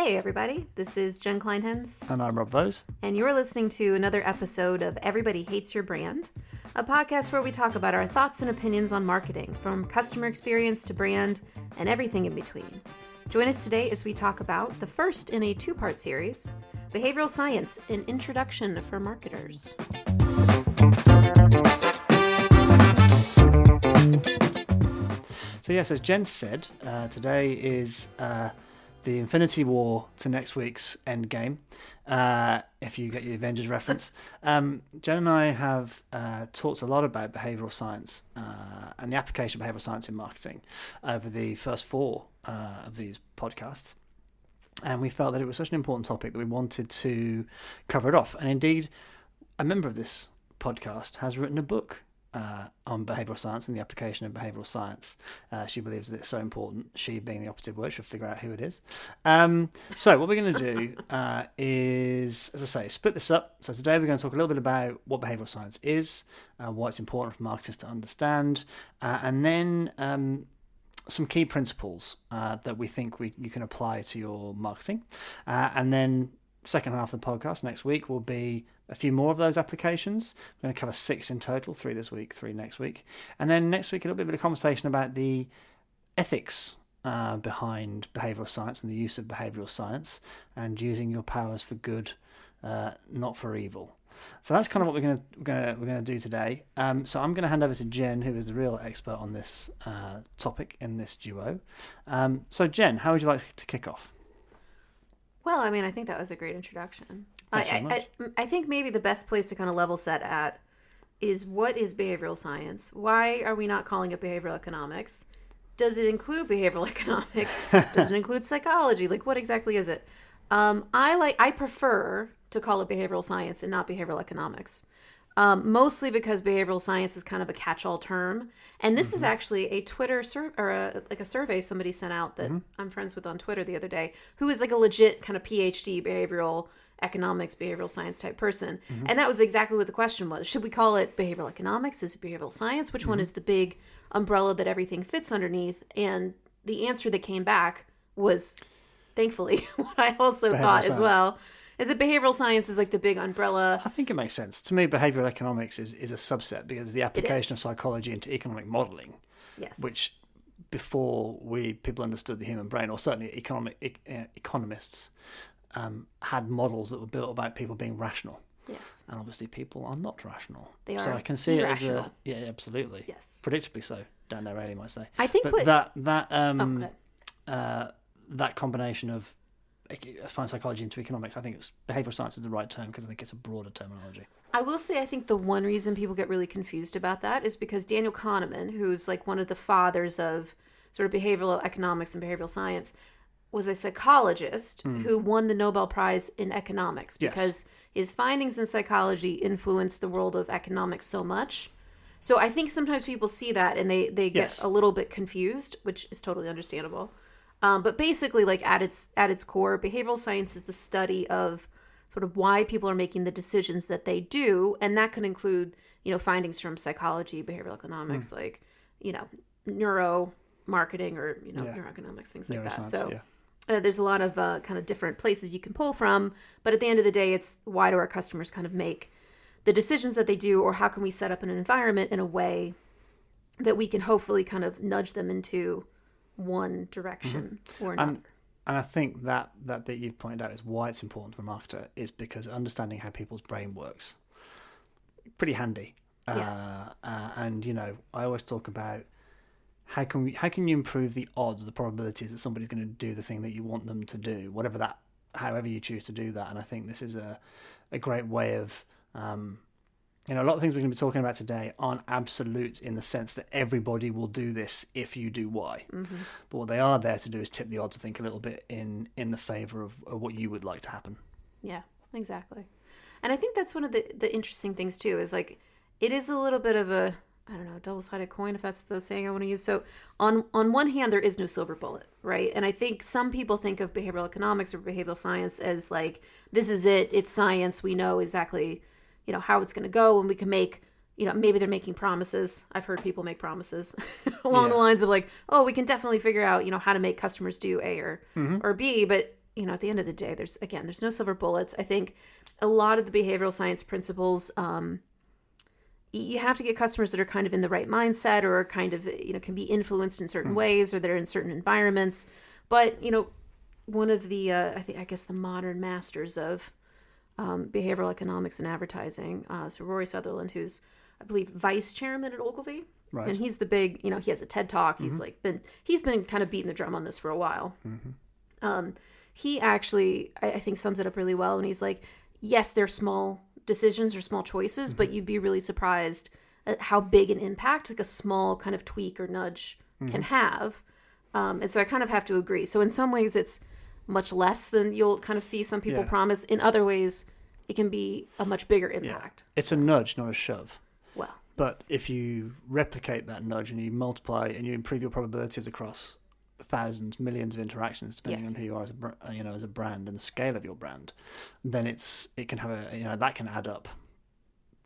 Hey everybody, this is Jen Kleinhens. And I'm Rob Vose. And you're listening to another episode of Everybody Hates Your Brand, a podcast where we talk about our thoughts and opinions on marketing, from customer experience to brand and everything in between. Join us today as we talk about the first in a two-part series, Behavioral Science, an Introduction for Marketers. So yes, as Jen said, today is the Infinity War to next week's Endgame, if you get the Avengers reference. Jen and I have talked a lot about behavioural science and the application of behavioural science in marketing over the first four of these podcasts. And we felt that it was such an important topic that we wanted to cover it off. And indeed, a member of this podcast has written a book on behavioural science and the application of behavioural science. She believes that it's so important. She being the operative word, she'll figure out who it is. So what we're going to do is, as I say, split this up. So today we're going to talk a little bit about what behavioural science is, why it's important for marketers to understand, and then some key principles that we think you can apply to your marketing. And then second half of the podcast next week will be a few more of those applications. We're going to cover 6 in total, 3 this week, 3 next week. And then next week, a little bit of a conversation about the ethics behind behavioural science and the use of behavioural science and using your powers for good, not for evil. So that's kind of what we're going to do today. So I'm going to hand over to Jen, who is the real expert on this topic in this duo. So Jen, how would you like to kick off? Well, I mean, I think that was a great introduction. I think maybe the best place to kind of level set at is, what is behavioral science? Why are we not calling it behavioral economics? Does it include behavioral economics? Does it include psychology? Like, what exactly is it? I prefer to call it behavioral science and not behavioral economics. Mostly because behavioral science is kind of a catch-all term. And this is actually a Twitter a survey somebody sent out that I'm friends with on Twitter the other day, who is like a legit kind of PhD behavioral economics, behavioral science type person. And that was exactly what the question was. Should we call it behavioral economics? Is it behavioral science? Which one is the big umbrella that everything fits underneath? And the answer that came back was, thankfully, what I also thought as well. Is it behavioral science is like the big umbrella? I think it makes sense. To me, behavioural economics is a subset because the application of psychology into economic modelling, which before people understood the human brain, or certainly economists, had models that were built about people being rational. Yes. And obviously people are not rational. They are. So I can see irrational. it as yeah, absolutely. Yes. Predictably so. Dan O'Reilly might say. I think that combination of applying psychology into economics, I think behavioural science is the right term because I think it's a broader terminology. I will say, I think the one reason people get really confused about that is because Daniel Kahneman, who's like one of the fathers of sort of behavioral economics and behavioral science, was a psychologist who won the Nobel Prize in economics because his findings in psychology influenced the world of economics so much. So I think sometimes people see that and they get a little bit confused, which is totally understandable. But basically, like at its core, behavioral science is the study of sort of why people are making the decisions that they do, and that could include, findings from psychology, behavioral economics, like, neuro marketing or neuroeconomics, things like that. So there's a lot of kind of different places you can pull from, but at the end of the day, it's why do our customers kind of make the decisions that they do, or how can we set up an environment in a way that we can hopefully kind of nudge them into one direction or another. And I think that bit you've pointed out is why it's important for a marketer, is because understanding how people's brain works, pretty handy. And I always talk about how can you improve the odds, the probabilities that somebody's going to do the thing that you want them to do, however you choose to do that. And I think this is a great way of a lot of things we're going to be talking about today aren't absolute in the sense that everybody will do this if you do Y. But what they are there to do is tip the odds, I think, a little bit in the favour of what you would like to happen. Yeah, exactly. And I think that's one of the interesting things, too, is like it is a little bit of a, I don't know, double-sided coin, if that's the saying I want to use. So on one hand, there is no silver bullet, right? And I think some people think of behavioral economics or behavioral science as like, this is it, it's science, we know exactly how it's going to go, and we can make, maybe they're making promises. I've heard people make promises along the lines of like, oh, we can definitely figure out, how to make customers do A or B. But at the end of the day, there's no silver bullets. I think a lot of the behavioral science principles, you have to get customers that are kind of in the right mindset, or kind of, can be influenced in certain ways, or that are in certain environments. But, one of the, I guess the modern masters of behavioral economics and advertising, so Rory Sutherland, who's, I believe, vice chairman at Ogilvy. Right. And he's the big, he has a TED Talk. He's he's been kind of beating the drum on this for a while. He actually, I think, sums it up really well. And he's like, yes, they're small decisions or small choices, but you'd be really surprised at how big an impact like a small kind of tweak or nudge can have. And so I kind of have to agree. So in some ways it's much less than you'll kind of see some people promise. In other ways, it can be a much bigger impact. It's a nudge, not a shove. Well, but if you replicate that nudge and you multiply and you improve your probabilities across thousands, millions of interactions, depending on who you are as a brand and the scale of your brand, then it can have that can add up.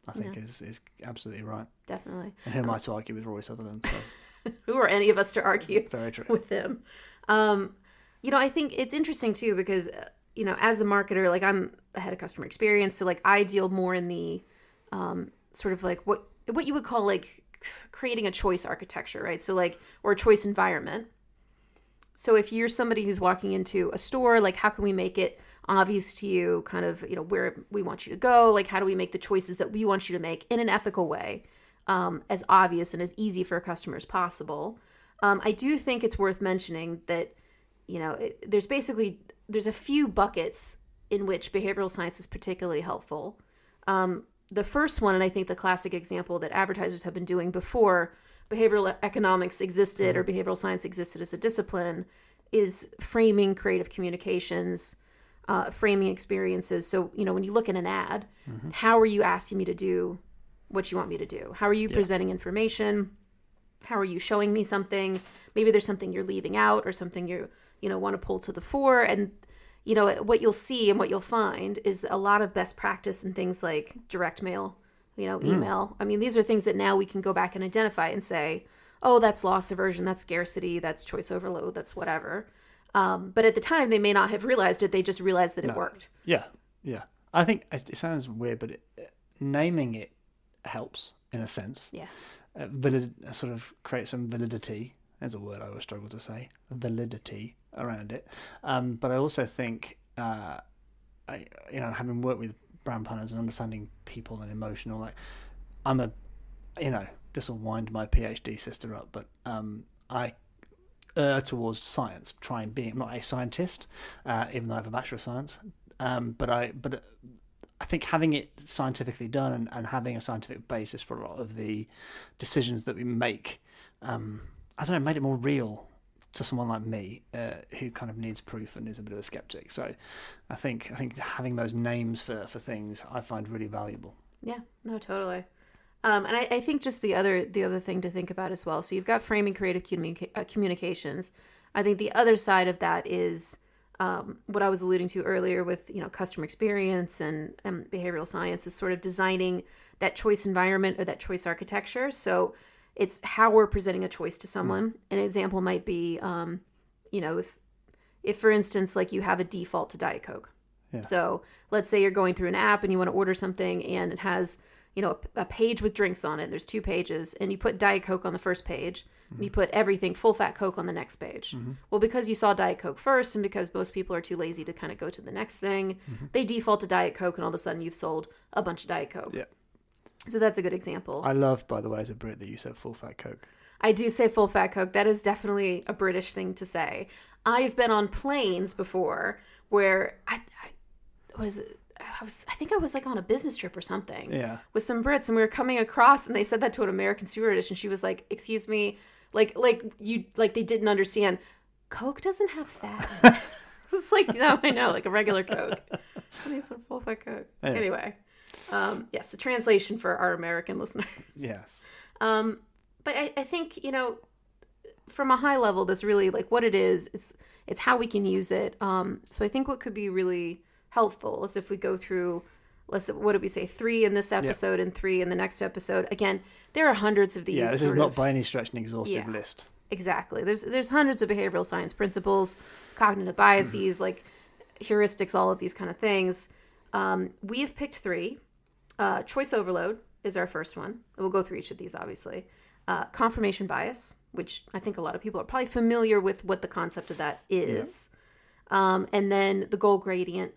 I think is absolutely right. Definitely. And who am I to argue with Roy Sutherland? So. Who are any of us to argue Very true. with him? I think it's interesting too because as a marketer, like I'm the head of customer experience, so like I deal more in the sort of like what you would call like creating a choice architecture, right? So like, or a choice environment. So if you're somebody who's walking into a store, like how can we make it obvious to you kind of, where we want you to go? Like how do we make the choices that we want you to make in an ethical way, as obvious and as easy for a customer as possible? I do think it's worth mentioning that, there's a few buckets in which behavioral science is particularly helpful. The first one, and I think the classic example that advertisers have been doing before behavioral economics existed or behavioral science existed as a discipline, is framing creative communications, framing experiences. So, when you look at an ad, how are you asking me to do what you want me to do? How are you presenting information? How are you showing me something? Maybe there's something you're leaving out or something you want to pull to the fore. And, what you'll see and what you'll find is a lot of best practice in things like direct mail, email. I mean, these are things that now we can go back and identify and say, oh, that's loss aversion, that's scarcity, that's choice overload, that's whatever. But at the time, they may not have realized it. They just realized that it worked. Yeah. I think it sounds weird, but naming it helps in a sense. Yeah. Sort of create some validity. There's a word I always struggle to say. Validity around it. But I also think, having worked with brand planners and understanding people and emotional, like this will wind my PhD sister up, but I err towards science, I'm not a scientist, even though I have a Bachelor of Science, but I think having it scientifically done and having a scientific basis for a lot of the decisions that we make, made it more real to someone like me, who kind of needs proof and is a bit of a skeptic. So I think having those names for things I find really valuable. Yeah, no, totally. And I think just the other thing to think about as well. So you've got framing creative communications. I think the other side of that is what I was alluding to earlier with customer experience and behavioral science is sort of designing that choice environment or that choice architecture. So it's how we're presenting a choice to someone. An example might be, if for instance, like you have a default to Diet Coke. Yeah. So let's say you're going through an app and you want to order something and it has, a page with drinks on it. There's 2 pages and you put Diet Coke on the first page and you put everything full fat Coke on the next page. Well, because you saw Diet Coke first and because most people are too lazy to kind of go to the next thing, they default to Diet Coke and all of a sudden you've sold a bunch of Diet Coke. Yeah. So that's a good example. I love, by the way, as a Brit, that you said full fat Coke. I do say full fat Coke. That is definitely a British thing to say. I've been on planes before where I think I was like on a business trip or something. Yeah. With some Brits, and we were coming across, and they said that to an American stewardess, and she was like, "Excuse me, like they didn't understand. Coke doesn't have fat." It's like, no, I know, like a regular Coke. I need some full fat Coke. Anyway. Yes, the translation for our American listeners. Yes. But I think, from a high level, this really, like what it is, it's how we can use it. So I think what could be really helpful is if we go through, what did we say, 3 in this episode and 3 in the next episode. Again, there are hundreds of these. Yeah, this is not by any stretch an exhaustive list. Exactly. There's hundreds of behavioral science principles, cognitive biases, like heuristics, all of these kind of things. We have picked 3. Choice overload is our first one. We'll go through each of these, obviously. Confirmation bias, which I think a lot of people are probably familiar with what the concept of that is. And then the goal gradient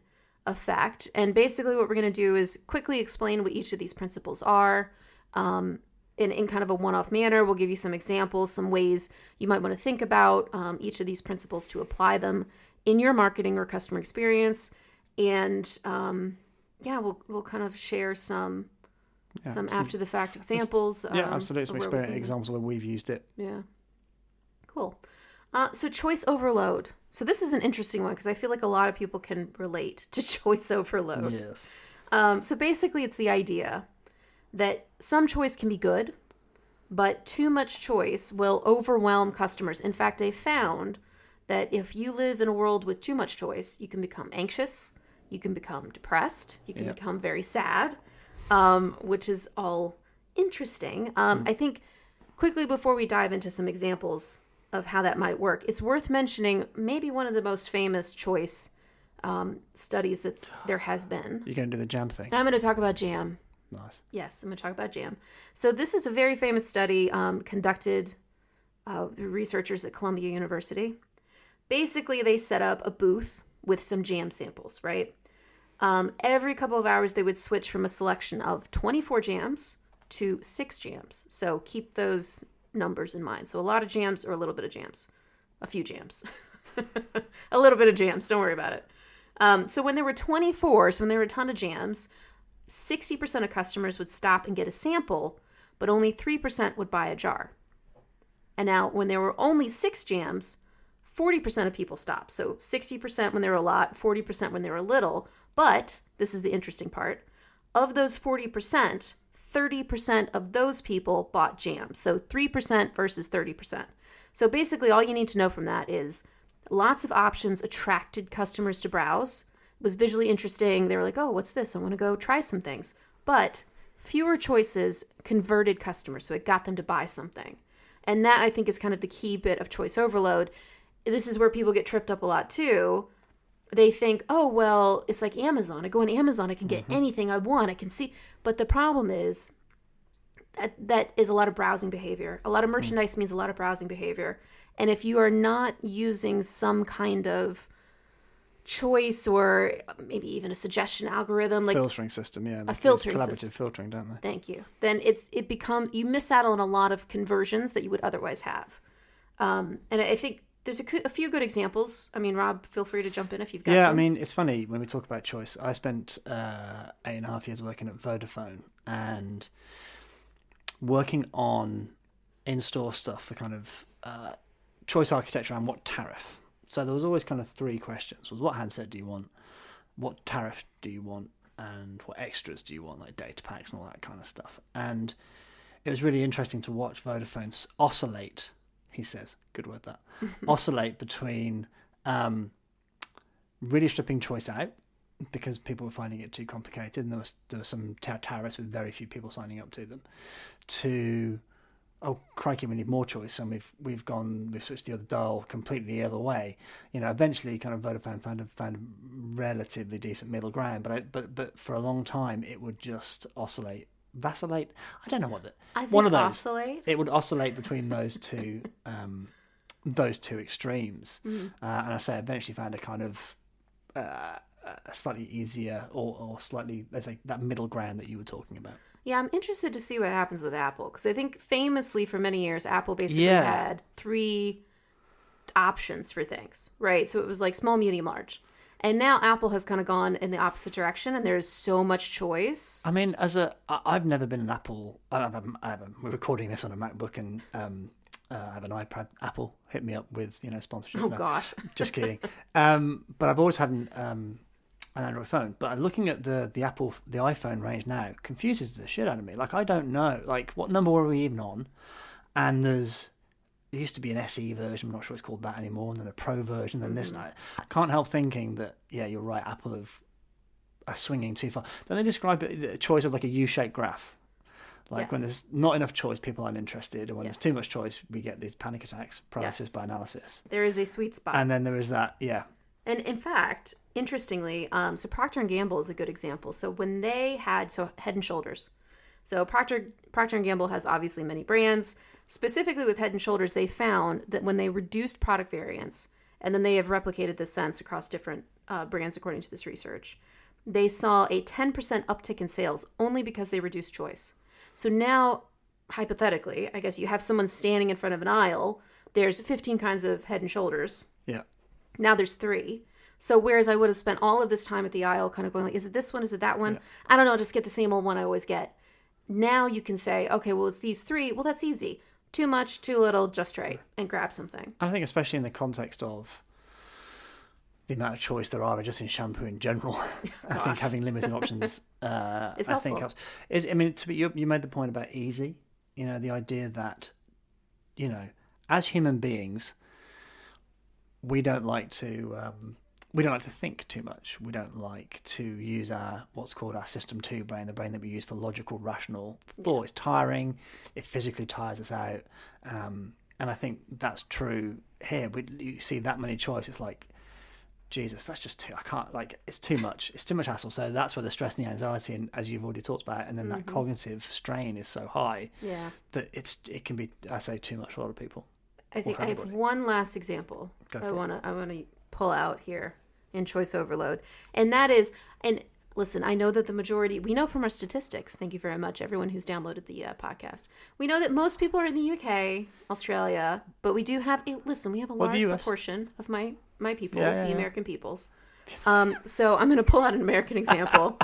effect. And basically what we're going to do is quickly explain what each of these principles are in kind of a one-off manner. We'll give you some examples, some ways you might want to think about each of these principles to apply them in your marketing or customer experience. And we'll kind of share some after the fact examples. Absolutely. Some experience examples where we've used it. Yeah. Cool. So choice overload. So this is an interesting one because I feel like a lot of people can relate to choice overload. Yes. So basically it's the idea that some choice can be good, but too much choice will overwhelm customers. In fact, they found that if you live in a world with too much choice, you can become anxious, you can become depressed, you can become very sad, which is all interesting. I think quickly before we dive into some examples of how that might work, it's worth mentioning maybe one of the most famous choice studies that there has been. You're going to do the jam thing? I'm going to talk about jam. Nice. Yes, I'm going to talk about jam. So this is a very famous study conducted through researchers at Columbia University. Basically, they set up a booth with some jam samples, right? Every couple of hours, they would switch from a selection of 24 jams to 6 jams. So keep those numbers in mind. So a lot of jams or a little bit of jams. A few jams. A little bit of jams. Don't worry about it. So when there were 24, so when there were a ton of jams, 60% of customers would stop and get a sample, but only 3% would buy a jar. And now when there were only 6 jams, 40% of people stopped. So 60% when there were a lot, 40% when there were a little. But this is the interesting part. Of those 40%, 30% of those people bought jams. So 3% versus 30%. So basically all you need to know from that is lots of options attracted customers to browse. It was visually interesting. They were like, oh, what's this? I want to go try some things. But fewer choices converted customers. So it got them to buy something. And that I think is kind of the key bit of choice overload. This is where people get tripped up a lot too. They think, oh, well, it's like Amazon. I go on Amazon, I can get anything I want. I can see. But the problem is that is a lot of browsing behavior. A lot of merchandise means a lot of browsing behavior. And if you are not using some kind of choice or maybe even a suggestion algorithm, like filtering system, a filtering collaborative system. Filtering, don't they? Thank you. Then it becomes, you miss out on a lot of conversions that you would otherwise have. And I think there's a few good examples. I mean, Rob, feel free to jump in if you've got some. Yeah, I mean, it's funny when we talk about choice. I spent 8.5 years working at Vodafone and working on in-store stuff for kind of choice architecture and what tariff. So there was always kind of 3 questions. Was what handset do you want? What tariff do you want? And what extras do you want, like data packs and all that kind of stuff? And it was really interesting to watch Vodafone oscillate, he says, good word that, oscillate between really stripping choice out because people were finding it too complicated and there was some tariffs with very few people signing up to them, to oh crikey, we need more choice, and we've switched the other dial completely the other way. You know, eventually, kind of Vodafone found a relatively decent middle ground, but for a long time it would just vacillate. I don't know what one of those. Oscillate. It would oscillate between those two extremes, and I say eventually found a kind of a slightly easier or slightly, let's say, that middle ground that you were talking about. Yeah, I'm interested to see what happens with Apple, because I think famously for many years, Apple basically had 3 options for things, right? So it was like small, medium, large. And now Apple has kind of gone in the opposite direction, and there's so much choice. I mean, I've never been an Apple. We're recording this on a MacBook, and I have an iPad. Apple hit me up with sponsorship. Oh gosh, just kidding. But I've always had an Android phone. But looking at the iPhone range now confuses the shit out of me. Like, I don't know, like, what number were we even on? And there used to be an SE version, I'm not sure it's called that anymore, and then a Pro version, and this and that. I can't help thinking that, yeah, you're right, Apple are swinging too far. Don't they describe it, the choice as like a U-shaped graph? Like, when there's not enough choice, people aren't interested, and when there's too much choice, we get these panic attacks, paralysis by analysis. There is a sweet spot. And then there is that, yeah. And in fact, interestingly, so Procter and Gamble is a good example. So when they had Head and Shoulders, so Procter and Gamble has obviously many brands. Specifically with Head and Shoulders, they found that when they reduced product variance, and then they have replicated this sense across different brands according to this research, they saw a 10% uptick in sales only because they reduced choice. So now, hypothetically, I guess you have someone standing in front of an aisle. There's 15 kinds of Head and Shoulders. Yeah. Now there's 3. So whereas I would have spent all of this time at the aisle kind of going like, is it this one? Is it that one? Yeah. I don't know. I'll just get the same old one I always get. Now you can say, okay, well, it's these 3. Well, that's easy. Too much, too little, just right, and grab something. I think especially in the context of the amount of choice there are just in shampoo in general, I think having limited options, I think helps. You made the point about easy. The idea that, as human beings, we don't like to think too much. We don't like to use what's called our System 2 brain, the brain that we use for logical, rational thought. It's tiring. It physically tires us out. And I think that's true here. You see that many choices, it's like, Jesus, that's just too, I can't, it's too much. It's too much hassle. So that's where the stress and the anxiety, and as you've already talked about, and then that cognitive strain is so high that it can be, I say, too much for a lot of people. I think I have one last example I want to pull out here in choice overload. And that is, and listen, I know that the majority, we know from our statistics, thank you very much, everyone who's downloaded the podcast. We know that most people are in the UK, Australia, but we do have, we have a large proportion of my people, the American peoples. So I'm going to pull out an American example.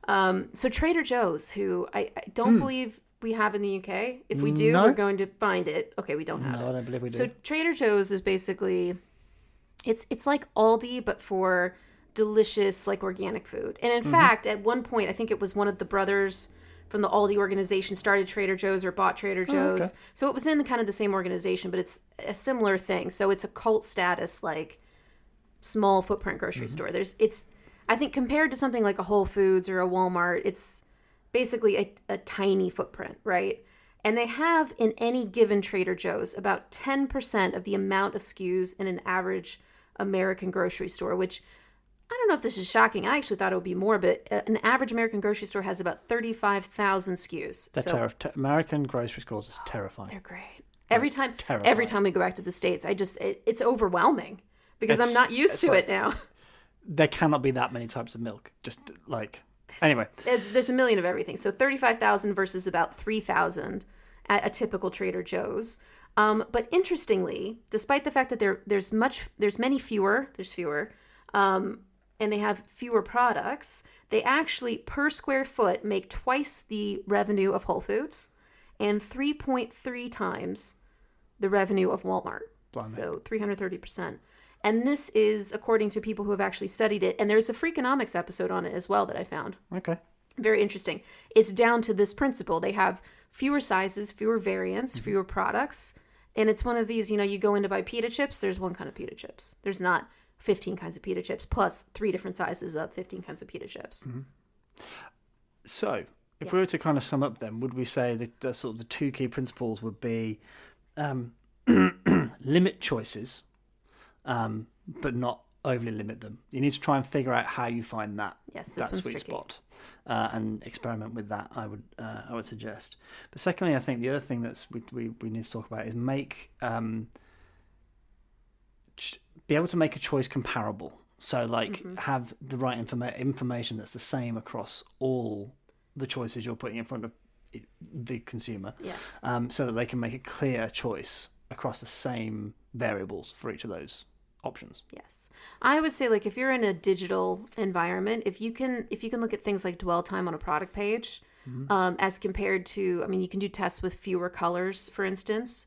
So Trader Joe's, who I don't believe we have in the UK. If we do, we're going to find it. Okay, we don't have it. No, I don't believe we do. So Trader Joe's is basically, it's like Aldi, but for delicious, organic food. And in fact, at one point, I think it was one of the brothers from the Aldi organization started Trader Joe's or bought Trader Joe's. Oh, okay. So it was in kind of the same organization, but it's a similar thing. So it's a cult status, small footprint grocery store. I think compared to something like a Whole Foods or a Walmart, it's basically a tiny footprint, right? And they have in any given Trader Joe's about 10% of the amount of SKUs in an average American grocery store, which I don't know if this is shocking. I actually thought it would be more, but an average American grocery store has about 35,000 SKUs. American grocery stores is terrifying. They're great. Every time we go back to the States, it's overwhelming because I'm not used to it now. There cannot be that many types of milk. Anyway. There's a million of everything. So 35,000 versus about 3,000 at a typical Trader Joe's. But interestingly, despite the fact that there's fewer, and they have fewer products, they actually, per square foot, make twice the revenue of Whole Foods and 3.3 times the revenue of Walmart. Blimey. So 330%. And this is according to people who have actually studied it. And there's a Freakonomics episode on it as well that I found. Okay. Very interesting. It's down to this principle. They have fewer sizes, fewer variants, fewer products. And it's one of these, you go in to buy pita chips, there's one kind of pita chips. There's not 15 kinds of pita chips plus 3 different sizes of 15 kinds of pita chips. Mm-hmm. So, if we were to kind of sum up then, would we say that the 2 key principles would be limit choices, but not overly limit them? You need to try and figure out how you find that sweet spot, and experiment with that. I would suggest. But secondly, I think the other thing that's we need to talk about is be able to make a choice comparable. So have the right information that's the same across all the choices you're putting in front of the consumer. Yes. So that they can make a clear choice across the same variables for each of those options. Yes. I would say if you're in a digital environment, if you can look at things like dwell time on a product page, as compared to, you can do tests with fewer colors, for instance.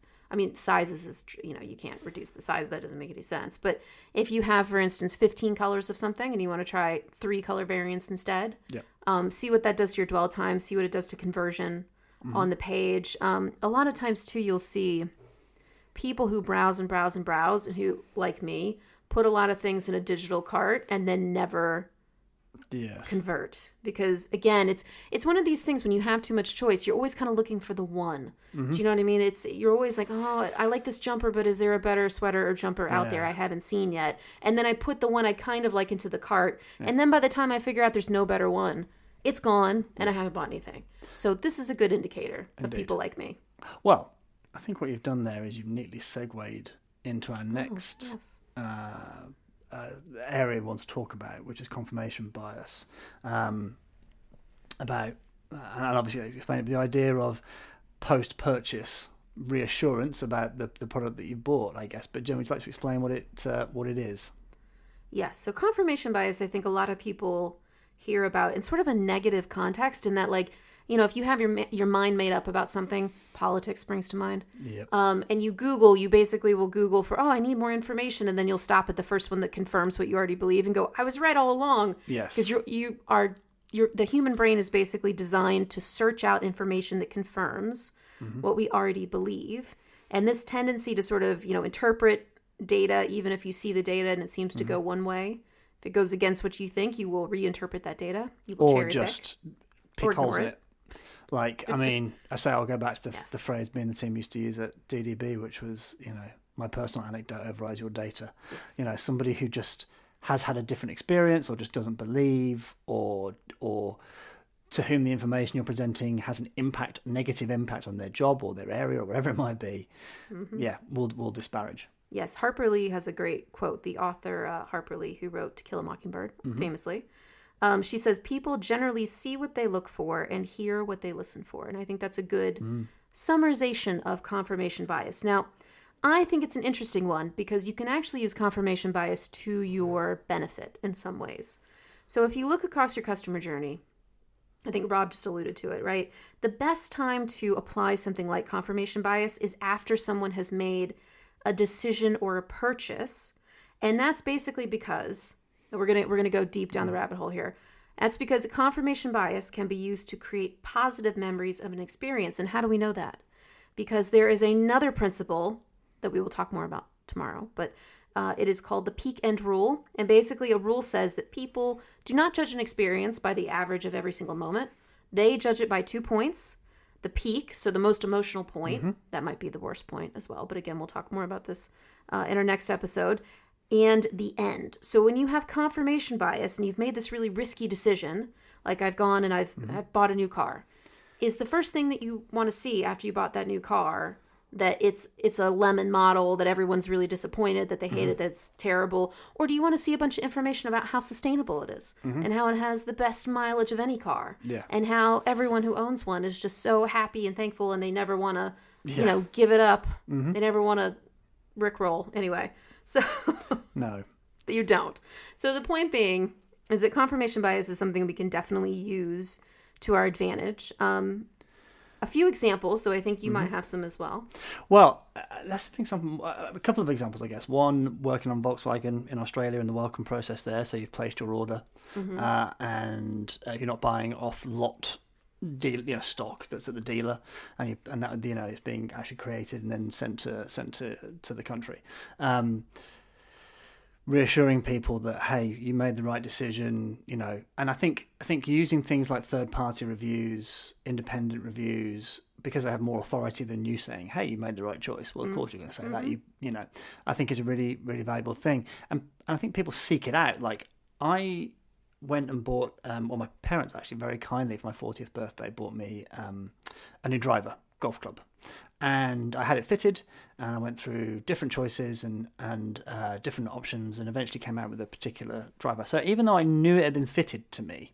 Sizes is, you can't reduce the size. That doesn't make any sense. But if you have, for instance, 15 colors of something and you want to try 3 color variants instead, see what that does to your dwell time, see what it does to conversion on the page. A lot of times, too, you'll see people who browse and browse and browse and who, like me, put a lot of things in a digital cart and then never convert, because again, it's one of these things when you have too much choice, you're always kind of looking for the one. Do you know what I mean? You're always like, oh, I like this jumper, but is there a better sweater or jumper out there I haven't seen yet? And then I put the one I kind of like into the cart, and then by the time I figure out there's no better one, it's gone and I haven't bought anything. So this is a good indicator of people like me. Well, I think what you've done there is you've neatly segued into our next area we want to talk about, which is confirmation bias. And obviously explain the idea of post-purchase reassurance about the product that you bought, I guess. But Jen, would you like to explain what it is? Yes. So confirmation bias, I think a lot of people hear about in sort of a negative context, in that, like, you know, if you have your mind made up about something, politics springs to mind. Yep. And you basically will Google for, I need more information. And then you'll stop at the first one that confirms what you already believe and go, I was right all along. Yes. Because the human brain is basically designed to search out information that confirms what we already believe. And this tendency to sort of, interpret data, even if you see the data and it seems to go one way, if it goes against what you think, you will reinterpret that data. You will or just pick holes in it. Like, I mean, I'll go back to the phrase me and the team used to use at DDB, which was, my personal anecdote overrides your data. Yes. Somebody who just has had a different experience or just doesn't believe or to whom the information you're presenting has an negative impact on their job or their area or wherever it might be, we'll disparage. Yes, Harper Lee has a great quote. The author, Harper Lee, who wrote To Kill a Mockingbird, famously. She says, people generally see what they look for and hear what they listen for. And I think that's a good summarization of confirmation bias. Now, I think it's an interesting one because you can actually use confirmation bias to your benefit in some ways. So if you look across your customer journey, I think Rob just alluded to it, right? The best time to apply something like confirmation bias is after someone has made a decision or a purchase. And that's basically because... We're gonna go deep down the rabbit hole here. That's because confirmation bias can be used to create positive memories of an experience. And how do we know that? Because there is another principle that we will talk more about tomorrow, but it is called the peak end rule. And basically a rule says that people do not judge an experience by the average of every single moment. They judge it by 2 points. The peak, so the most emotional point, that might be the worst point as well. But again, we'll talk more about this in our next episode. And the end. So when you have confirmation bias and you've made this really risky decision, like I've gone and I've bought a new car, is the first thing that you want to see after you bought that new car that it's a lemon model, that everyone's really disappointed, that they hate it, that's terrible? Or do you want to see a bunch of information about how sustainable it is and how it has the best mileage of any car and how everyone who owns one is just so happy and thankful and they never want to, give it up. They never want to rickroll anyway. So no, you don't. So the point being is that confirmation bias is something we can definitely use to our advantage. A few examples, though I think you might have some as well. Well, let's think a couple of examples, I guess. One, working on Volkswagen in Australia and the welcome process there. So you've placed your order and you're not buying off lot stock that's at the dealer, and that it's being actually created and then sent to the country. Reassuring people that, hey, you made the right decision, and I think using things like third-party reviews, independent reviews, because they have more authority than you saying, hey, you made the right choice. Well, of course you're going to say that. I think is a really, really valuable thing, and I think people seek it out. Like I went and bought, my parents actually very kindly for my 40th birthday bought me a new driver, golf club. And I had it fitted and I went through different choices and different options and eventually came out with a particular driver. So even though I knew it had been fitted to me,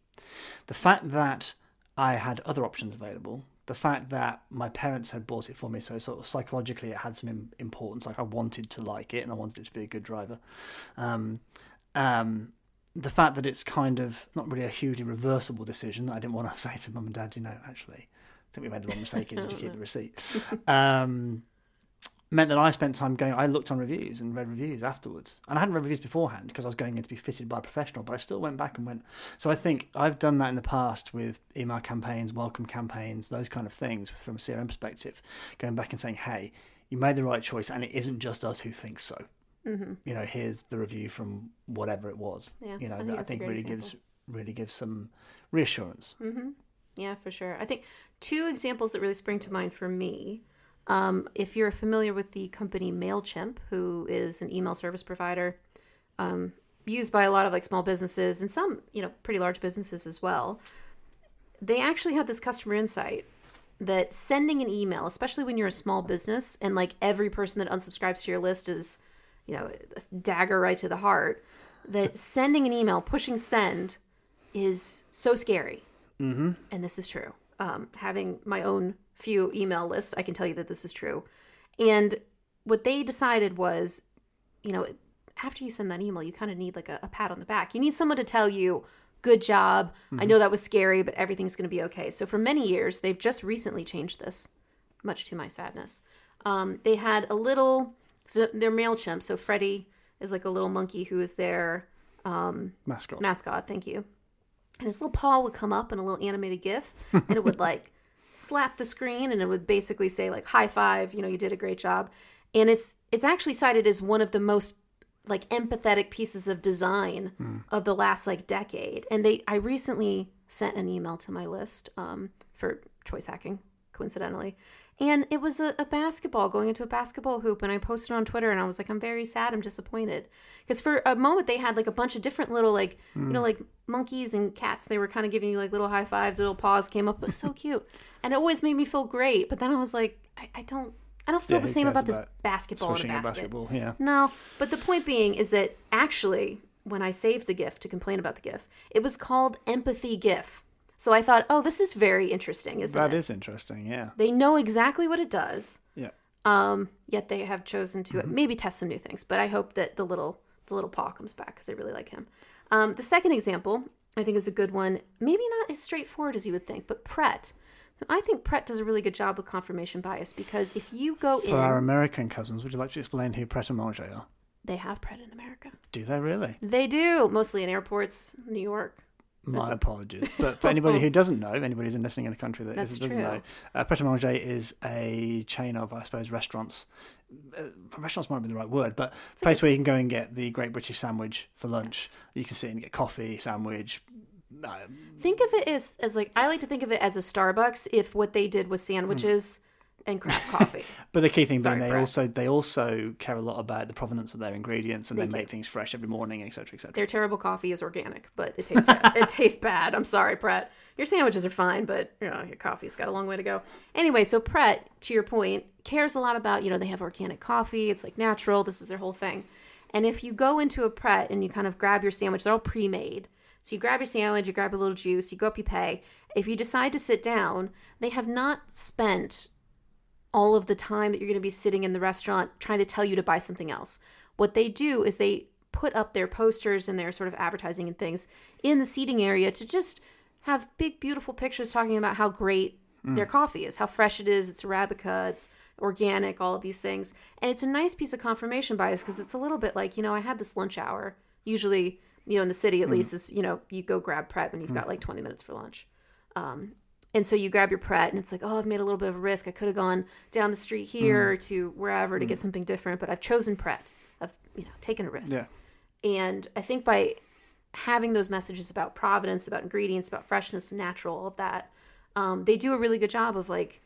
the fact that I had other options available, the fact that my parents had bought it for me, so sort of psychologically it had some importance, like I wanted to like it and I wanted it to be a good driver. The fact that it's kind of not really a hugely reversible decision, that I didn't want to say to mum and dad, actually, I think we made the wrong mistake, did you keep the receipt? Meant that I spent time I looked on reviews and read reviews afterwards. And I hadn't read reviews beforehand because I was going in to be fitted by a professional, but I still went back and went. So I think I've done that in the past with email campaigns, welcome campaigns, those kind of things from a CRM perspective, going back and saying, hey, you made the right choice and it isn't just us who thinks so. Here's the review from whatever it was. Yeah, I think really gives really gives some reassurance. Yeah, for sure. I think two examples that really spring to mind for me, if you're familiar with the company MailChimp, who is an email service provider, used by a lot of like small businesses and some, pretty large businesses as well. They actually had this customer insight that sending an email, especially when you're a small business and like every person that unsubscribes to your list is, a dagger right to the heart, that sending an email, pushing send is so scary. And this is true. Having my own few email lists, I can tell you that this is true. And what they decided was, after you send that email, you kind of need like a pat on the back. You need someone to tell you, good job. I know that was scary, but everything's going to be okay. So for many years, they've just recently changed this, much to my sadness. They had so they're MailChimp. So Freddie is like a little monkey who is their mascot. Thank you. And his little paw would come up in a little animated GIF, and it would like slap the screen, and it would basically say like, high five, you did a great job. And it's actually cited as one of the most like empathetic pieces of design of the last like decade. And I recently sent an email to my list for choice hacking, coincidentally. And it was a basketball going into a basketball hoop. And I posted on Twitter and I was like, I'm very sad. I'm disappointed. Because for a moment they had like a bunch of different little like, like monkeys and cats. They were kind of giving you like little high fives, little paws came up. It was so cute. And it always made me feel great. But then I was like, I don't feel the same about this basketball in a basket. Yeah. No, but the point being is that actually, when I saved the GIF to complain about the GIF, it was called Empathy GIF. So I thought, oh, this is very interesting, isn't it? That is interesting, yeah. They know exactly what it does. Yeah. Yet they have chosen to maybe test some new things. But I hope that the little paw comes back because I really like him. The second example, I think, is a good one. Maybe not as straightforward as you would think, but Pret. I think Pret does a really good job with confirmation bias because if you go For our American cousins, would you like to explain who Pret a Manger are? They have Pret in America. Do they really? They do, mostly in airports, New York. My apologies. But for anybody who doesn't know, anybody who's listening in the country that doesn't know, Pret a Manger is a chain of, I suppose, restaurants. Restaurants might be the right word, but a place where you can go and get the Great British Sandwich for lunch. You can sit and get coffee, sandwich. Think of it as like, I like to think of it as a Starbucks if what they did was sandwiches and craft coffee. But the key thing being they also care a lot about the provenance of their ingredients, and they make things fresh every morning, etc., etc. Their terrible coffee is organic, but it tastes it tastes bad. I'm sorry, Pret. Your sandwiches are fine, but your coffee's got a long way to go. Anyway, so Pret, to your point, cares a lot about, they have organic coffee. It's like natural. This is their whole thing. And if you go into a Pret and you kind of grab your sandwich, they're all pre-made. So you grab your sandwich, you grab a little juice, you go up, you pay. If you decide to sit down, they have not spent all of the time that you're going to be sitting in the restaurant trying to tell you to buy something else. What they do is they put up their posters and their sort of advertising and things in the seating area to just have big, beautiful pictures talking about how great their coffee is, how fresh it is, it's Arabica, it's organic, all of these things. And it's a nice piece of confirmation bias because it's a little bit like, I had this lunch hour, usually, in the city at least, is, you go grab Pret when you've got like 20 minutes for lunch. And so you grab your Pret and it's like, oh, I've made a little bit of a risk. I could have gone down the street here to wherever to get something different, but I've chosen Pret. I've, taken a risk. Yeah. And I think by having those messages about provenance, about ingredients, about freshness, natural, all of that, they do a really good job of like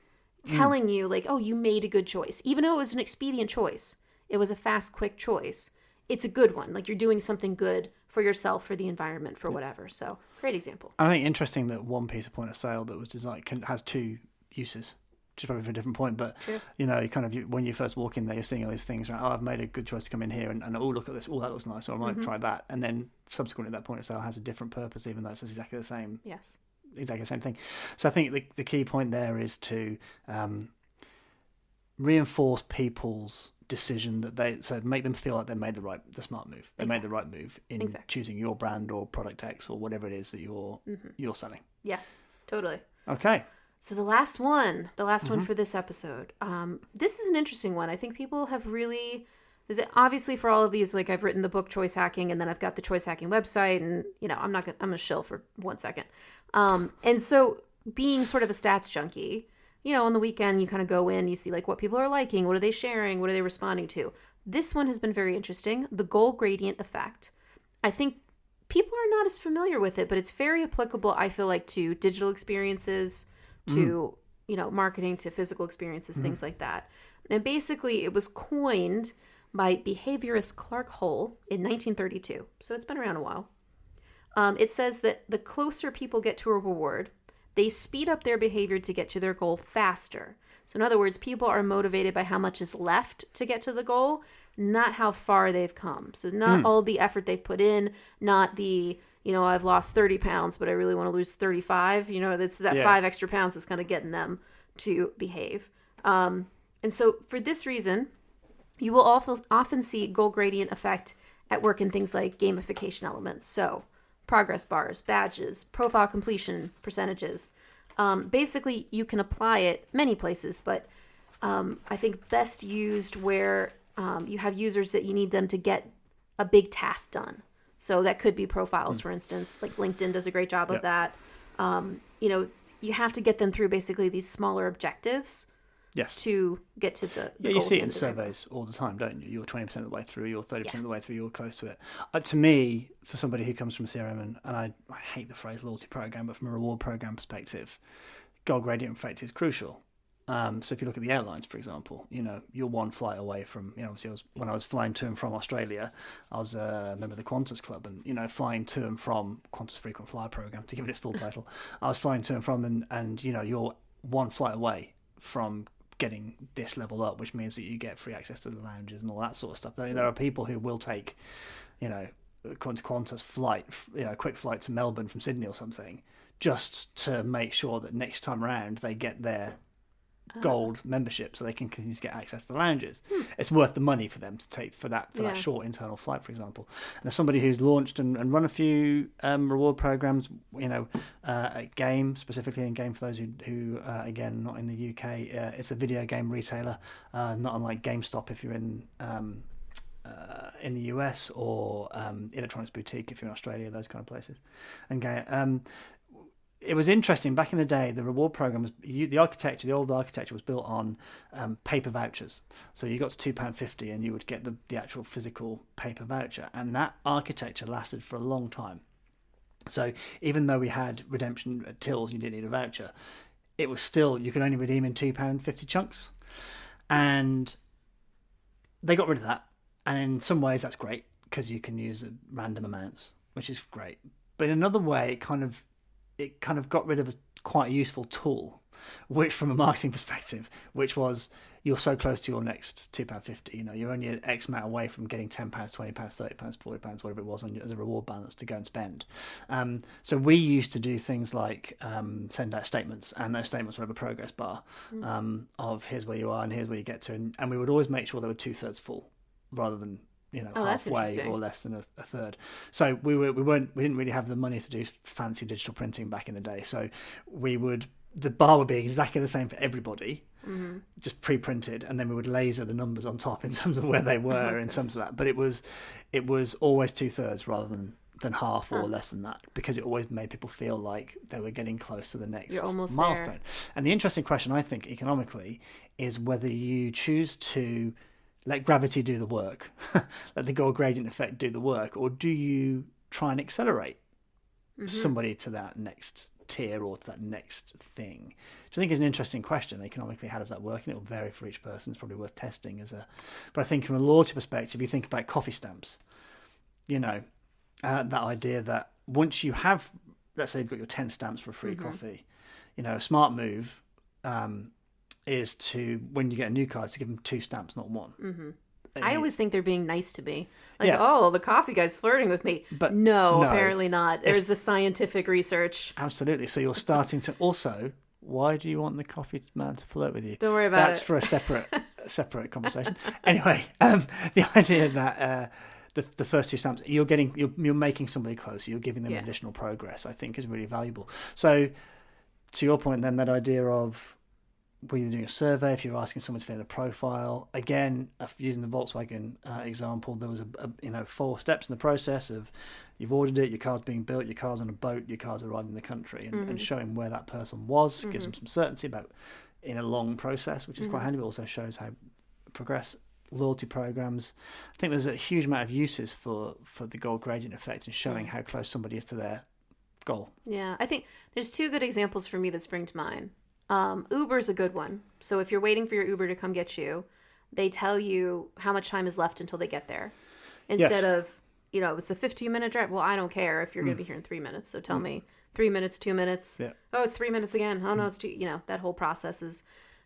telling you like, oh, you made a good choice. Even though it was an expedient choice, it was a fast, quick choice. It's a good one. Like you're doing something good for yourself, for the environment, for whatever. So great example. I think interesting that one piece of point of sale that was designed has two uses, just probably for a different point. But True. When you first walk in there, you're seeing all these things. Right? Oh, I've made a good choice to come in here, and oh, look at this. Oh, that looks nice. Or I might try that. And then subsequently, that point of sale has a different purpose, even though it's exactly the same. Yes. Exactly the same thing. So I think the key point there is to reinforce people's decision so make them feel like they made the smart move. They made the right move in choosing your brand or product X or whatever it is that you're selling. Yeah, totally. Okay. So the last one for this episode. This is an interesting one. I think people have really, obviously for all of these, like I've written the book Choice Hacking, and then I've got the Choice Hacking website, and I'm gonna shill for 1 second. And so being sort of a stats junkie, on the weekend, you kind of go in, you see like what people are liking, what are they sharing, what are they responding to. This one has been very interesting. The goal gradient effect. I think people are not as familiar with it, but it's very applicable, I feel like, to digital experiences, to, marketing, to physical experiences, things like that. And basically, it was coined by behaviorist Clark Hull in 1932. So it's been around a while. It says that the closer people get to a reward, they speed up their behavior to get to their goal faster. So in other words, people are motivated by how much is left to get to the goal, not how far they've come. So not all the effort they've put in, not the, I've lost 30 pounds, but I really want to lose 35. That's that 5 extra pounds is kind of getting them to behave. And so for this reason, you will often see goal gradient effect at work in things like gamification elements. So progress bars, badges, profile completion percentages. Basically, you can apply it many places, but I think best used where you have users that you need them to get a big task done. So that could be profiles, for instance. Like LinkedIn does a great job of that. You have to get them through basically these smaller objectives. Yes. To get to the you goal see it in surveys all the time, don't you? You're 20% of the way through, you're 30% of the way through, you're close to it. To me, for somebody who comes from CRM, and I hate the phrase loyalty program, but from a reward program perspective, goal gradient effect is crucial. So if you look at the airlines, for example, you're one flight away from, obviously when I was flying to and from Australia, I was a member of the Qantas Club, and, flying to and from Qantas Frequent Flyer Program, to give it its full title, I was flying to and from, and you're one flight away from getting this level up, which means that you get free access to the lounges and all that sort of stuff. There are people who will take, Qantas flight, a quick flight to Melbourne from Sydney or something, just to make sure that next time around they get their gold membership so they can continue to get access to the lounges. It's worth the money for them to take for that short internal flight, for example. And as somebody who's launched and run a few reward programs, at Game, specifically in Game, for those who again, not in the UK, it's a video game retailer, not unlike GameStop if you're in the US, or Electronics Boutique if you're in Australia, those kind of places. And it was interesting back in the day. The reward program was the old architecture was built on paper vouchers. So you got to £2.50 and you would get the actual physical paper voucher, and that architecture lasted for a long time. So even though we had redemption at tills, and you didn't need a voucher, it was still, you could only redeem in £2.50 chunks, and they got rid of that. And in some ways that's great because you can use random amounts, which is great. But in another way, it kind of got rid of quite a useful tool, which from a marketing perspective, which was you're so close to your next £2.50, you're only X amount away from getting £10, £20, £30, £40, whatever it was as a reward balance to go and spend. So we used to do things like send out statements, and those statements would have a progress bar of here's where you are and here's where you get to, and we would always make sure they were 2/3 full rather than halfway or less than a third. So we didn't really have the money to do fancy digital printing back in the day. So the bar would be exactly the same for everybody, just pre-printed, and then we would laser the numbers on top in terms of where they were in terms of that. But it was always 2/3 rather than half or less than that, because it always made people feel like they were getting close to the next milestone. There. And the interesting question, I think, economically, is whether you choose to let gravity do the work, let the goal gradient effect do the work, or do you try and accelerate somebody to that next tier or to that next thing? Which I think is an interesting question. Economically, how does that work? And it will vary for each person. It's probably worth testing But I think from a loyalty perspective, you think about coffee stamps. That idea that once you have, let's say you've got your 10 stamps for a free coffee, a smart move is to, when you get a new card, to give them 2 stamps, not 1. I always think they're being nice to me. Oh, the coffee guy's flirting with me. But no, apparently not. There's the scientific research. Absolutely. So you're starting to also, why do you want the coffee man to flirt with you? Don't worry about it. That's for a separate conversation. Anyway, the idea that the first 2 stamps, you're making somebody closer, you're giving them additional progress, I think is really valuable. So to your point then, that idea of, when you're doing a survey, if you're asking someone to fill in a profile, again, using the Volkswagen example, there was 4 steps in the process of you've ordered it, your car's being built, your car's on a boat, your car's arrived in the country, and showing where that person was gives them some certainty about in a long process, which is quite handy, but also shows how progress loyalty programs. I think there's a huge amount of uses for the gold gradient effect and showing how close somebody is to their goal. Yeah, I think there's two good examples for me that spring to mind. Uber's a good one. So if you're waiting for your Uber to come get you, they tell you how much time is left until they get there. Instead of, it's a 15-minute drive. Well, I don't care if you're going to be here in 3 minutes. So tell me 3 minutes, 2 minutes. Yeah. Oh, it's 3 minutes again. Oh, no, it's 2. That whole process is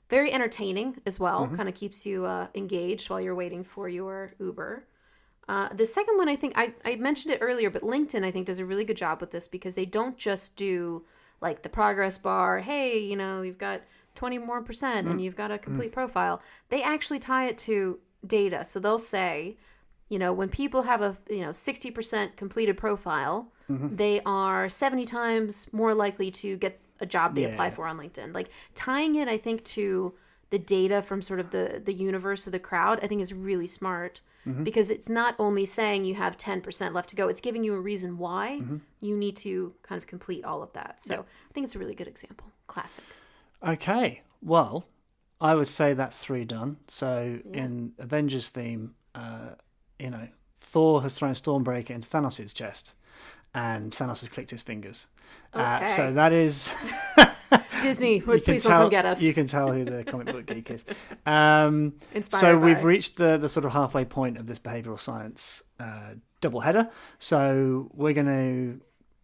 very entertaining as well. Kind of keeps you engaged while you're waiting for your Uber. The second one, I think, I mentioned it earlier, but LinkedIn, I think, does a really good job with this because they don't just do like the progress bar. Hey, you've got 20 more percent and you've got a complete profile. They actually tie it to data. So they'll say, when people have a 60% completed profile, they are 70 times more likely to get a job they apply for on LinkedIn. Like tying it, I think, to the data from sort of the universe of the crowd, I think is really smart because it's not only saying you have 10% left to go, it's giving you a reason why you need to kind of complete all of that. So I think it's a really good example. Classic. Okay. Well, I would say that's 3 done. So in Avengers theme, Thor has thrown Stormbreaker into Thanos' chest and Thanos has clicked his fingers. Okay. So that is... Disney, please don't come get us. You can tell who the comic book geek is. We've reached the sort of halfway point of this behavioural science double header. So we're going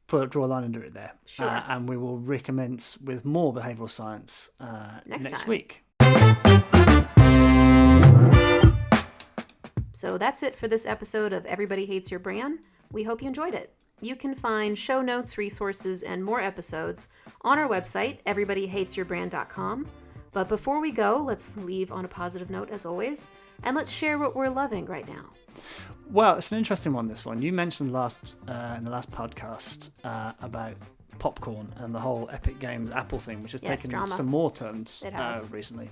to draw a line under it there. Sure. And we will recommence with more behavioural science next week. So that's it for this episode of Everybody Hates Your Brand. We hope you enjoyed it. You can find show notes, resources, and more episodes on our website, everybodyhatesyourbrand.com. But before we go, let's leave on a positive note, as always, and let's share what we're loving right now. Well, it's an interesting one, this one. You mentioned in the last podcast about popcorn and the whole Epic Games Apple thing, which has taken some more turns recently.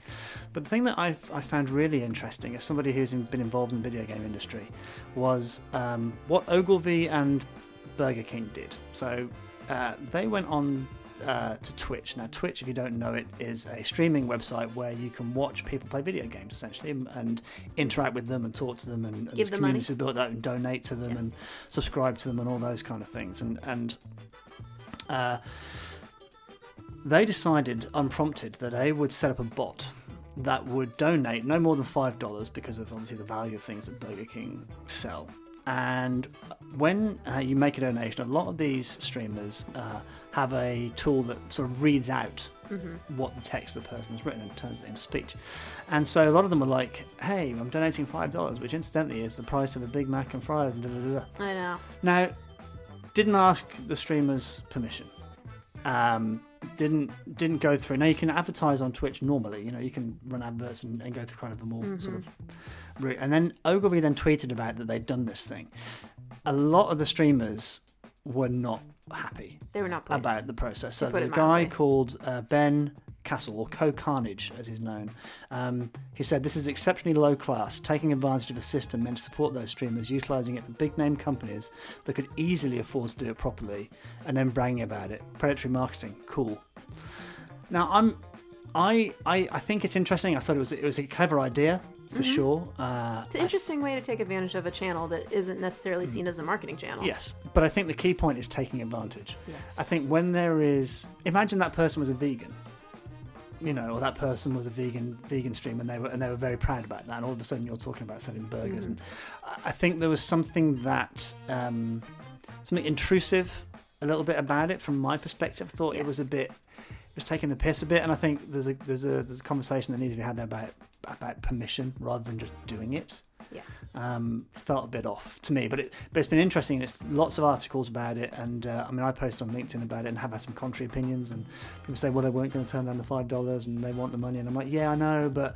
But the thing that I found really interesting as somebody who's been involved in the video game industry was what Ogilvy and Burger King did. So they went on to Twitch. Now, Twitch, if you don't know it, is a streaming website where you can watch people play video games, essentially, and interact with them and talk to them, and give them communities to build out and donate to them and subscribe to them and all those kind of things. And they decided, unprompted, that they would set up a bot that would donate no more than $5 because of obviously the value of things that Burger King sell. And when you make a donation, a lot of these streamers have a tool that sort of reads out what the text the person has written and turns it into speech. And so a lot of them were like, hey, I'm donating $5, which incidentally is the price of a Big Mac and fries and da-da-da-da. I know. Now, didn't ask the streamer's permission. Didn't go through. Now you can advertise on Twitch normally. You can run adverts and go through kind of the more sort of route. And then Ogilvy then tweeted about that they'd done this thing. A lot of the streamers were not happy. They were not pleased about the process. So there's a guy called Ben Castle, or Co-Carnage as he's known. He said, "This is exceptionally low class, taking advantage of a system meant to support those streamers, utilising it for big name companies that could easily afford to do it properly, and then bragging about it. Predatory marketing, cool." Now I think it's interesting. I thought it was a clever idea for sure. It's an interesting way to take advantage of a channel that isn't necessarily seen as a marketing channel. Yes, but I think the key point is taking advantage. Yes. I think when imagine that person was a vegan. Or that person was a vegan streamer, and they were very proud about that. And all of a sudden, you're talking about selling burgers, and I think there was something something intrusive, a little bit about it from my perspective. I thought it was taking the piss a bit, and I think there's a conversation that needed to be had there about permission rather than just doing it. Yeah. Felt a bit off to me, but it's been interesting. It's lots of articles about it, and I posted on LinkedIn about it and have had some contrary opinions, and people say, well, they weren't going to turn down the $5 and they want the money, and I'm like, yeah, I know, but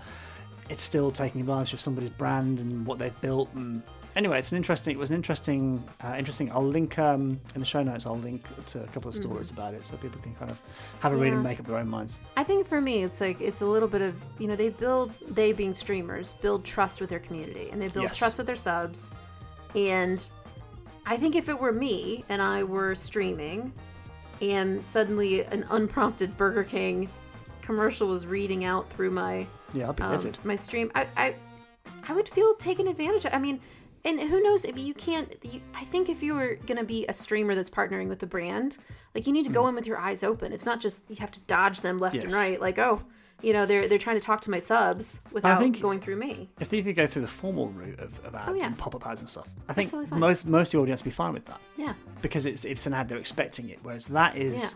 it's still taking advantage of somebody's brand and what they've built. And anyway, it was an interesting. I'll link in the show notes. I'll link to a couple of stories about it, so people can kind of have a read and make up their own minds. I think for me, it's a little bit of they being streamers build trust with their community, and they build trust with their subs. And I think if it were me and I were streaming, and suddenly an unprompted Burger King commercial was reading out through my I'd be livid. my stream, I would feel taken advantage of. I mean, and who knows if you can't. I think if you were gonna be a streamer that's partnering with the brand, like you need to go in with your eyes open. It's not just you have to dodge them left and right. Like, oh, they're trying to talk to my subs without going through me. If you go through the formal route of ads and pop-up ads and stuff, I think totally most of the audience will be fine with that. Yeah. Because it's an ad, they're expecting it. Whereas that is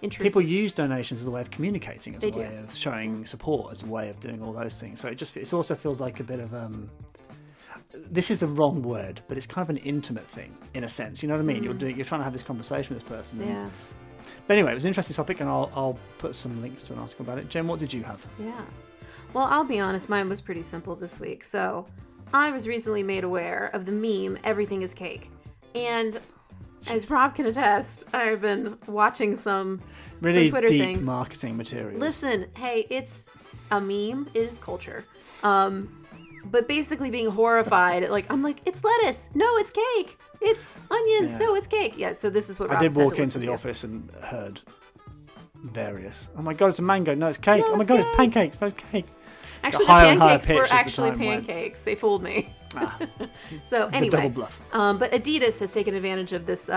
intrusive. People use donations as a way of communicating, as a way of showing support, as a way of doing all those things. So it also feels like a bit of this is the wrong word, but it's kind of an intimate thing in a sense. You know what I mean? You're trying to have this conversation with this person. Yeah. But anyway, it was an interesting topic, and I'll put some links to an article about it. Jen, what did you have? Yeah. Well, I'll be honest, mine was pretty simple this week. So I was recently made aware of the meme, everything is cake. And as Rob can attest, I've been watching some Twitter deep things. Marketing material. Listen, hey, it's a meme. It is culture. But basically being horrified, I'm like, it's lettuce. No, it's cake. It's onions. No, it's cake. Yeah, so this is what Rob I did said walk into the office and heard various. Oh my God, it's a mango. No, it's cake. No, oh my God, it's pancakes. No, it's cake. Actually, the pancakes were actually pancakes. They fooled me. So anyway, the double bluff. But Adidas has taken advantage of this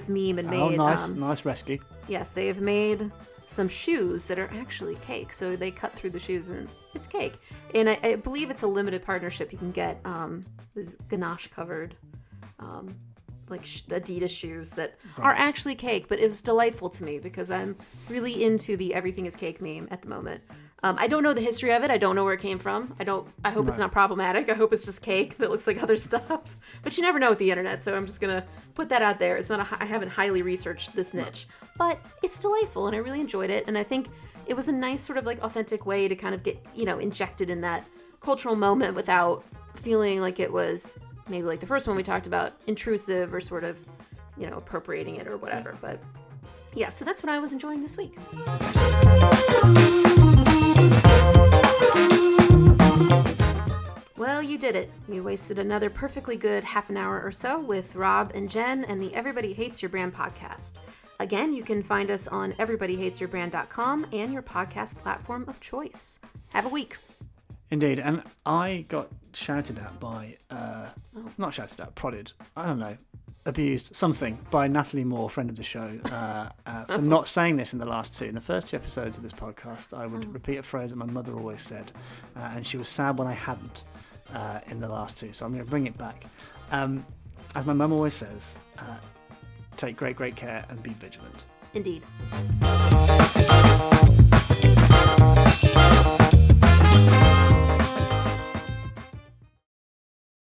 meme and made nice rescue. Yes, they have made some shoes that are actually cake. So they cut through the shoes and it's cake. And I believe it's a limited partnership. You can get these ganache covered Adidas shoes that are actually cake. But it was delightful to me because I'm really into the everything is cake meme at the moment. I don't know the history of it. I don't know where it came from. I hope it's not problematic. I hope it's just cake that looks like other stuff. But you never know with the internet, so I'm just gonna put that out there. It's not. I haven't highly researched this niche, but it's delightful, and I really enjoyed it. And I think it was a nice sort of authentic way to kind of get injected in that cultural moment without feeling like it was maybe like the first one we talked about, intrusive or sort of appropriating it or whatever. But yeah, so that's what I was enjoying this week. Well, you did it. You wasted another perfectly good half an hour or so with Rob and Jen and the Everybody Hates Your Brand podcast. Again, you can find us on everybodyhatesyourbrand.com and your podcast platform of choice. Have a week. Indeed, and I got shouted at by, not shouted at, prodded, I don't know, abused, something, by Natalie Moore, friend of the show, for not saying this in the last two. In the first two episodes of this podcast, I would repeat a phrase that my mother always said, and she was sad when I hadn't in the last two, so I'm going to bring it back. As my mum always says, take great care and be vigilant. Indeed.